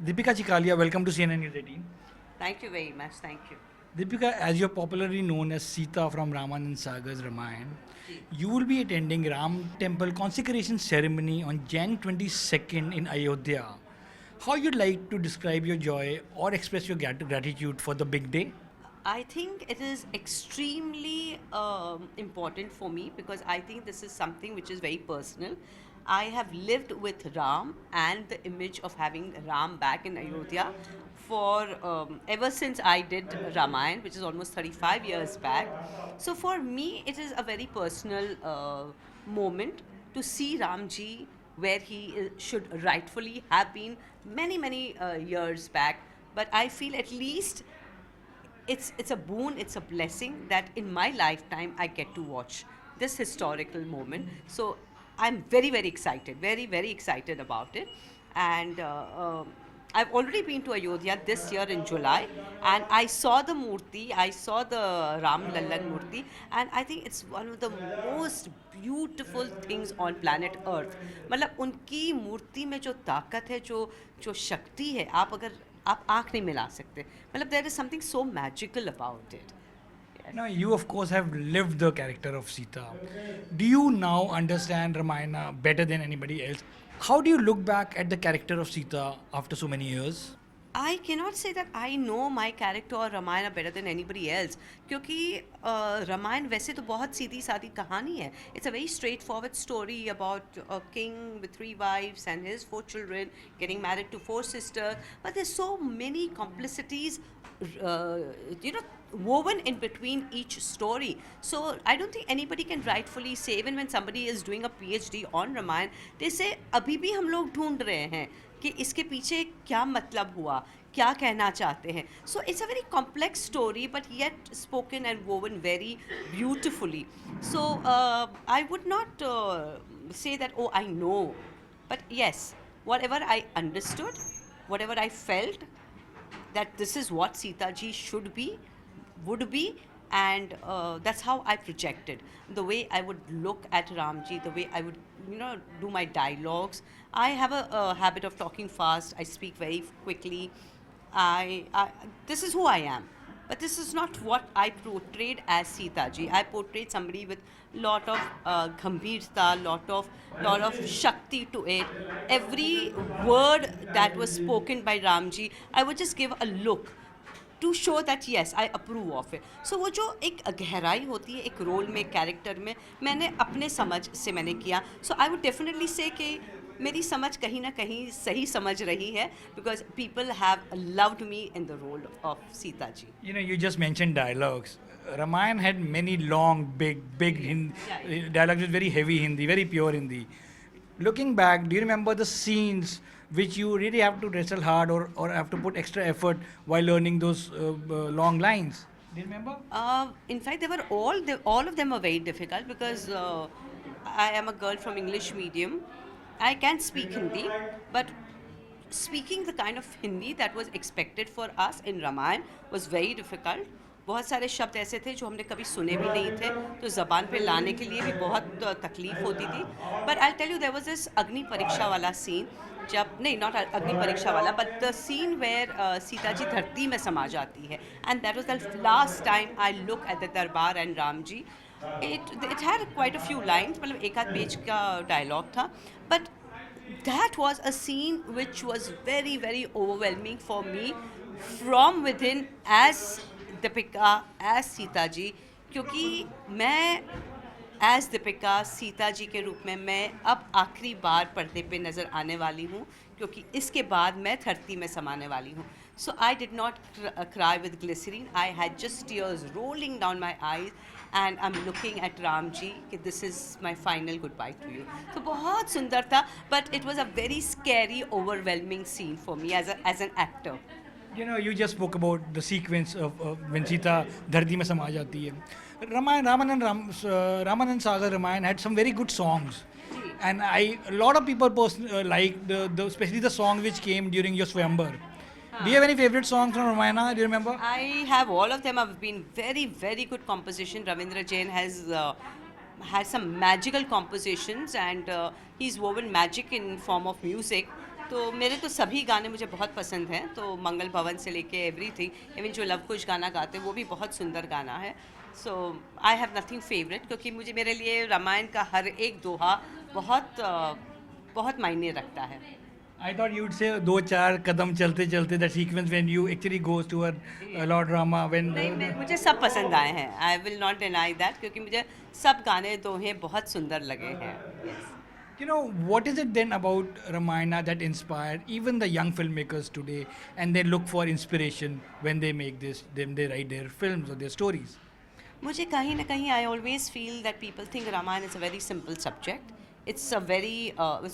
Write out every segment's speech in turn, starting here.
Dipika Chikhlia, welcome to CNN News 18. Thank you very much. Thank you. Deepika, as you're popularly known as Sita from Ramanand Saga's Ramayan, you will be attending Ram Temple consecration ceremony on Jan 22nd in Ayodhya. How you'd like to describe your joy or express your gratitude for the big day? I think it is extremely important for me because I think this is something which is very personal. I have lived with Ram and the image of having Ram back in Ayodhya for ever since I did Ramayan, which is almost 35 years back. So for me, it is a very personal moment to see Ramji where he should rightfully have been many years back. But I feel at least it's a boon, it's a blessing that in my lifetime I get to watch this historical moment. So I'm very excited, very excited about it. And I've already been to Ayodhya this year in July, and I saw the Murti, I saw the Ram Lallan Murti, and I think it's one of the most beautiful things on planet Earth. मतलब उनकी मूर्ति में जो ताकत है, जो शक्ति है, आप आँख नहीं मिला सकते. मतलब there is something so magical about it. Now, you of course have lived the character of Sita. Do you now understand Ramayana better than anybody else? How do you look back at the character of Sita after so many years? I cannot say that I know my character or Ramayana better than anybody else क्योंकि रामायण वैसे तो बहुत सीधी सादी कहानी है. It's a very straightforward story about a king with 3 wives and his 4 children getting married to 4 sisters, but there's so many complicities woven in between each story. So I don't think anybody can rightfully say, even when somebody is doing a PhD on Ramayana, they say अभी भी हम लोग ढूंढ रहे हैं कि इसके पीछे क्या मतलब हुआ, क्या कहना चाहते हैं. So it's a very complex story, but yet spoken and woven very beautifully. So I would not say that, oh, I know. But yes, whatever I understood, whatever I felt, that this is what Sita ji should be, would be, and that's how I projected. The way I would look at Ramji, the way I would, do my dialogues. I have a habit of talking fast. I speak very quickly. This is who I am. But this is not what I portrayed as Sita ji. I portrayed somebody with lot of gambhirta, lot of shakti to it. Every word that was spoken by Ramji, I would just give a look to show that yes, I approve of it. So वो जो एक गहराई होती है एक role में, character में, मैंने अपने समझ से मैंने किया. So I would definitely say कि मेरी समझ कहीं ना कहीं सही समझ रही है because people have loved me in the role of Sita ji. You just mentioned dialogues. Ramayana had many long, big Hindi, dialogues with very heavy Hindi, very pure Hindi. Looking back, do you remember the scenes which you really have to wrestle hard or have to put extra effort while learning those long lines? Do you remember? In fact, they were all of them were very difficult because I am a girl from English medium. I can speak Hindi, but speaking the kind of Hindi that was expected for us in Ramayan was very difficult. बहुत सारे शब्द ऐसे थे जो हमने कभी सुने भी नहीं थे, तो ज़बान पे लाने के लिए भी बहुत तकलीफ होती थी. But I tell you there was this अग्नि परीक्षा वाला सीन, जब नहीं नॉट अग्नि परीक्षा वाला, but the scene where Sita ji धरती में समा जाती है, and that was the last time I look at the darbar and Ram ji. It had quite a few lines, मतलब एक आध पेज का डायलॉग था, but that was a scene which was very overwhelming for me from within as Dipika, as Sita ji, क्योंकि मैं as Deepika Sita ji के रूप में मैं अब आखिरी बार पर्दे पे नज़र आने वाली हूँ, क्योंकि इसके बाद मैं धरती में समाने वाली हूँ. So I did not cry with glycerine. I had just tears rolling down my eyes and I am looking at Ram ji कि this is my final goodbye to you. तो बहुत सुंदर था, but it was a very scary overwhelming scene for me as an actor. You just spoke about the sequence of when Sita dharti mein sama jati hai. Ramanan Saga Ramayan had some very good songs, and a lot of people like especially the song which came during your Swayambar. Do you have any favorite songs from Ramayana? Do you remember? I have all of them. Have been very good composition. Ravindra Jain has some magical compositions, and he's woven magic in form of music. तो मेरे तो सभी गाने मुझे बहुत पसंद हैं, तो मंगल भवन से लेके एवरीथिंग, इवन जो लव कुश गाना गाते हैं वो भी बहुत सुंदर गाना है. सो आई हैव नथिंग फेवरेट, क्योंकि मुझे मेरे लिए रामायण का हर एक दोहा बहुत मायने रखता है. I thought you'd say दो चार कदम चलते चलते, that sequence when you actually goes to Lord Rama when नहीं, मुझे सब पसंद आए हैं. I will not deny that, क्योंकि मुझे सब गाने दोहे बहुत सुंदर लगे हैं. Yes. you know what is it then about Ramayana that inspired even the young filmmakers today, and they look for inspiration when they make this, then they write their films or their stories. मुझे कहीं ना कहीं I always feel that people think Ramayana is a very simple subject. It's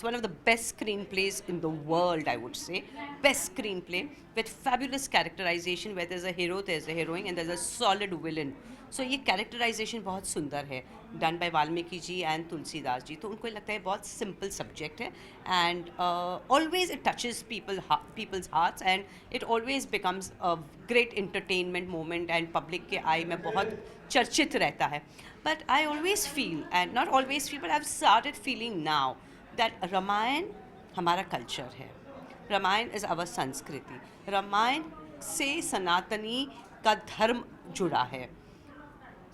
one of the best screenplays in the world, I would say. Best screenplay with fabulous characterization, where there's a hero, there's a heroine, and there's a solid villain. So ये characterization बहुत सुंदर है, done by Valmiki ji and Tulsidas ji. तो उनको लगता है बहुत simple subject है, and always it touches people's hearts, and it always becomes a great entertainment moment, and public के eye में बहुत चर्चित रहता है. But I always feel, and not always feel, but I've started feeling now that Ramayan हमारा culture है. Ramayan is our संस्कृति. रामायण से सनातनी का धर्म जुड़ा है.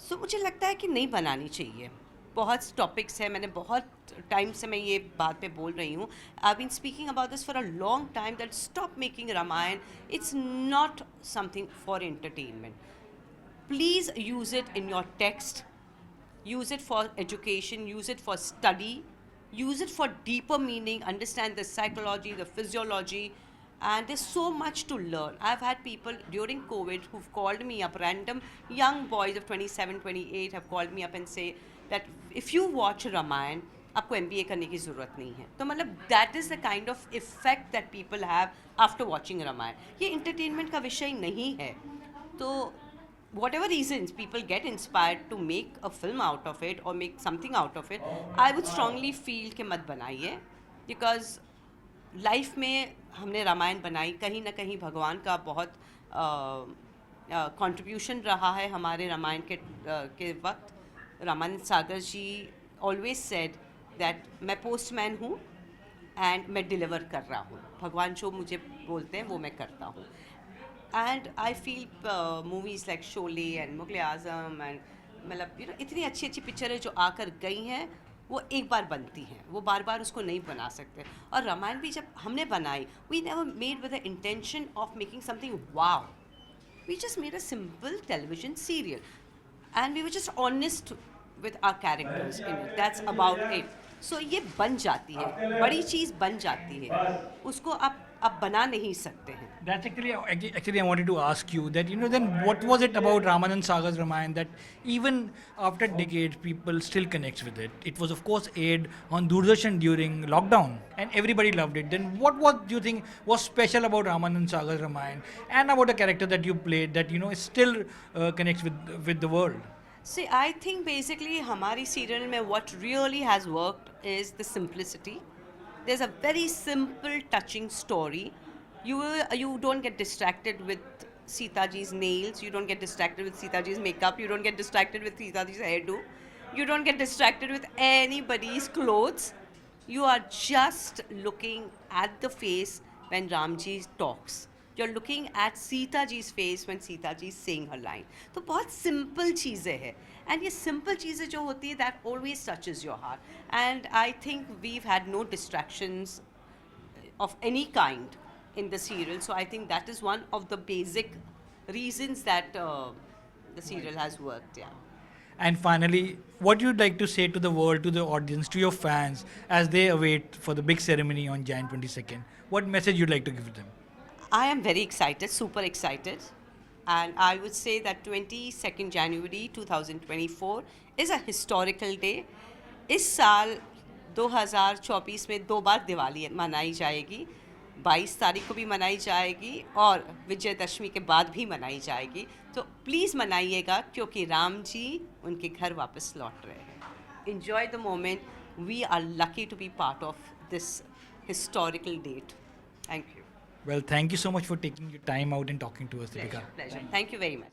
सो मुझे लगता है कि नहीं बनानी चाहिए. बहुत टॉपिक्स है, मैंने बहुत टाइम से मैं ये बात पे बोल रही हूँ. I been speaking about this for a long time that stop making Ramayana. It's not something for entertainment. Please use it in your text, use it for education, use it for study, use it for deeper meaning, understand the psychology, the physiology, and there's so much to learn. I've had people during COVID who've called me up, random young boys of 27, 28 have called me up and say that if you watch Ramayan, आपको MBA करने की ज़रूरत नहीं है. तो मतलब that is the kind of effect that people have after watching Ramayan. ये entertainment का विषय नहीं है. तो whatever reasons people get inspired to make a film out of it or make something out of it, I would strongly feel कि मत बनाइए, because life में हमने रामायण बनाई, कहीं ना कहीं भगवान का बहुत कंट्रीब्यूशन रहा है हमारे रामायण के वक्त. रामानंद सागर जी ऑलवेज सेड दैट मैं पोस्टमैन हूँ एंड मैं डिलीवर कर रहा हूँ. भगवान जो मुझे बोलते हैं वो मैं करता हूँ. And I feel movies like Sholay and Mughal Azam and मतलब इतनी अच्छी अच्छी पिक्चरें जो आकर गई हैं वो एक बार बनती हैं, वो बार बार उसको नहीं बना सकते. और रामायण भी जब हमने बनाई, we never made with the intention of making something wow. We just made a simple television serial, and we were just honest with our characters in it. That's about it. So ये बन जाती है, बड़ी चीज़ बन जाती है, उसको आप बना नहीं सकते हैं. That's actually I wanted to ask you that, then what was it about Ramanand Sagar's Ramayan that even after decades people still connects with it? It was of course aired on doordashan during lockdown and everybody loved it. Then what do you think was special about Ramanand Sagar's Ramayan and about the character that you played that still connects with the world? See, I think basically हमारी serial में what really has worked is the simplicity. There's a very simple, touching story. You don't get distracted with Sita ji's nails. You don't get distracted with Sita ji's makeup. You don't get distracted with Sita ji's hairdo. You don't get distracted with anybody's clothes. You are just looking at the face when Ramji talks. You're looking at Sita ji's face when Sita ji is saying her line. तो बहुत simple चीज़ें हैं. And ये simple चीज़ें जो होती है, that always touches your heart. And I think we've had no distractions of any kind in the serial. So I think that is one of the basic reasons that the serial has worked. Yeah. And finally, what you'd like to say to the world, to the audience, to your fans as they await for the big ceremony on Jan 22nd? What message you'd like to give them? I am very excited, super excited. And I would say that 22nd January 2024 is a historical day. इस साल 2024 में 2 बार दिवाली मनाई जाएगी. 22 तारीख को भी मनाई जाएगी और विजयदशमी के बाद भी मनाई जाएगी. तो प्लीज़ मनाइएगा, क्योंकि राम जी उनके घर वापस लौट रहे हैं. Enjoy the moment. We are lucky to be part of this historical date. Thank you. Well, thank you so much for taking your time out and talking to us, Dipika. Pleasure. Thank you very much.